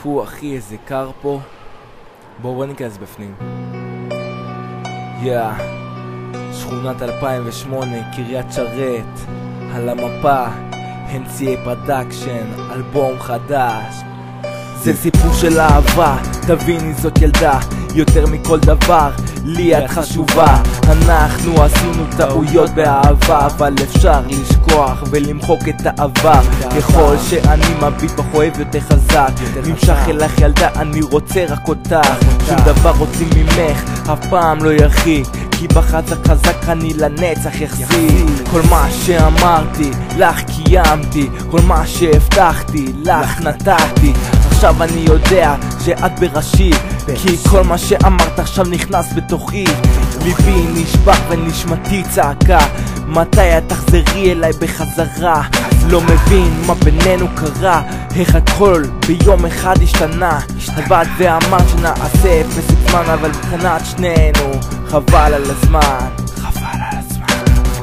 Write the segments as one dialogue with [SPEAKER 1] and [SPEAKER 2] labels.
[SPEAKER 1] פו אחי, איזה קר פה. בואו ניכנס בפנים. שכונת 2008, קריית שרת, על המפה, NCA Production, אלבום חדש. זה סיפור של אהבה, תביני זאת ילדה, יותר מכל דבר, לי את חשובה. אנחנו עשינו טעויות באהבה, אבל אפשר לשכוח ולמחוק את העבר. ככל שאני מביט בך אוהב יותר חזק, נמשך אלך ילדה, אני רוצה רק אותך. שום דבר רוצים ממך, אף פעם לא ירחיק, כי בחזק חזק אני לנצח יחזיק. כל מה שאמרתי, לך קיימתי, כל מה שהבטחתי, לך נתתי. עכשיו אני יודע שאת בראשי, כי כל מה שאמרת עכשיו נכנס בתוכי. ליבי נשבח ונשמתי צעקה, מתי את תחזרי אליי בחזרה? לא מבין מה בינינו קרה, איך הכל ביום אחד השתנה. עבד ואמרת שנעשה פסק זמן, אבל מבחינת שנינו חבל על הזמן.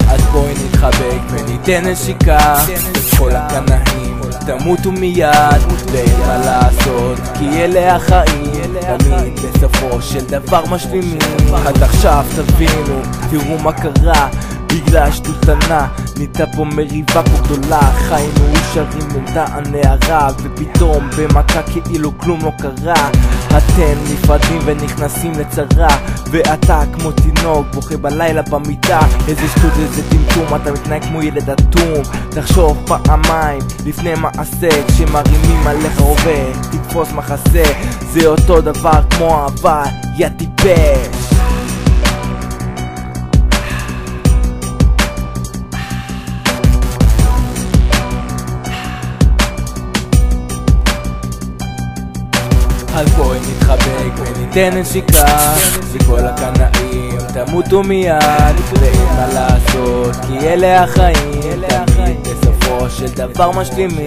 [SPEAKER 1] אז בואי נתחבק וניתן נשיקה, כל הקנאים תמותו מיד, ואין מה לעשות כי אלה החיים, תמיד בסופו של דבר משלימים. עד עכשיו תבינו, תראו מה קרה, בגלל שטותנה ניתה פה מריבה פה גדולה. חיינו ישרים ילדה הנערה, ופתאום במכה כאילו כלום לא קרה. אתם נפרדים ונכנסים לצרה, ואתה כמו תינוק בוכה בלילה במיטה. איזה שטות, איזה טמטום, אתה מתנהג כמו ילד אטום. תחשוב פעמיים לפני מעשה, כשמרימים עליך רובה תתפוס מחסה. זה אותו דבר כמו אהבה, יא טיפש. אז בואי נתחבק וניתן נשיקה, וכל הקנאים תמותו מיד, ואין מה לעשות כי אלה החיים, תמיד בסופו של דבר משלימים.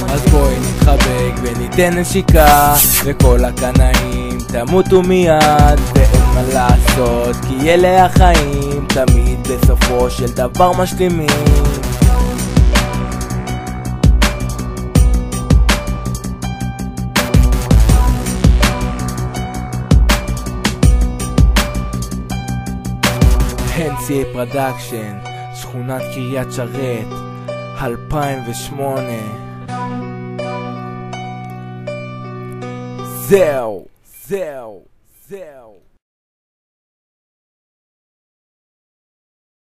[SPEAKER 1] אז בואי נתחבק וניתן נשיקה, וכל הקנאים תמותו מיד, ואין מה לעשות כי אלה החיים, תמיד בסופו של דבר משלימים. NCA Production, שכונת קריית שרת, 2008. זהו.